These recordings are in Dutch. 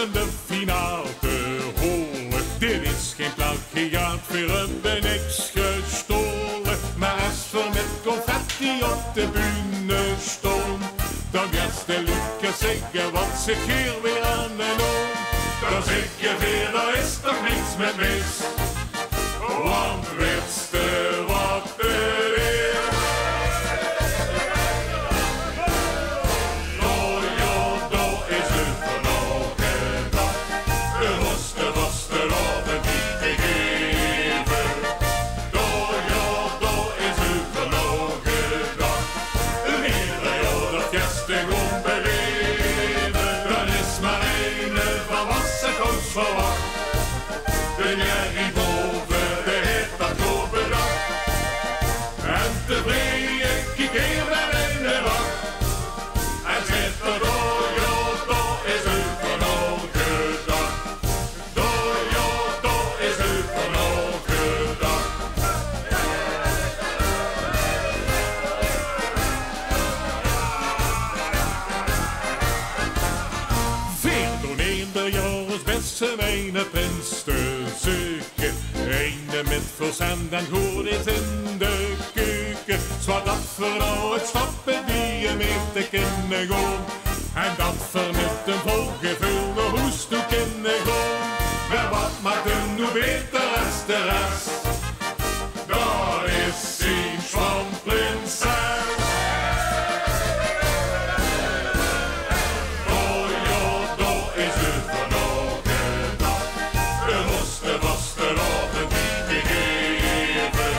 om de finale te holen. Dit is geen plagiaat, weer ben niks gestolen. Maar als we met confetti op de bühne stonden, dan gaat de Lucas zeggen wat zich hier weer aan en om. Dan zeg je weer, daar is toch niks met mis, want wist wat er is. Oh ja, dat is het van elke dag. De vaste orde die te geven. Oh ja, dat is het van elke dag. Een hele jaar dat gasten gewoon beleven. Dan is maar één van wat ze koos verwacht. De Jerry boven, de heeft dat overdag. En tevreden kijk hier naar in de wacht. En zit er door, ja, dat is het van elke dag. Door, ja, dat is het van elke dag. Veel doen in de jongens best zijn ene prins te zoeken. Ene met verzend en goed is in de keuken. Zwaar dat vooral het stappen die je mee te kunnen gaan. En dat vermit een volgevulde hoest toe kunnen gaan. Maar wat maakt hem nu beter als de rest? Daar is iets van prinses. Oh ja, dat is het van elke dag. De vaste orde die te geven.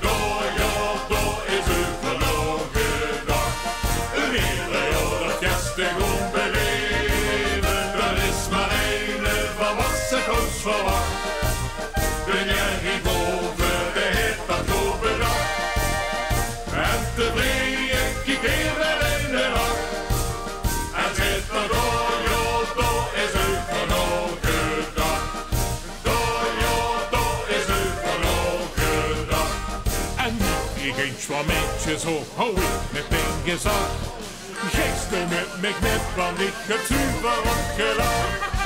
Oh ja, dat is het van elke dag. Een hele jaar dat gasten gewoon beleven. Er is maar één van wat ze koos verwacht. De Jerry boven, de heeft dat overdag. En tevreden kijk hier weer in de wacht. En zit er door, ja, dat is het van elke dag. Door, ja, dat is het van elke dag. En ik eens wat met je zo, hou ik met mijn gezag. Geest met me knip, want ik heb zuiver opgelachen.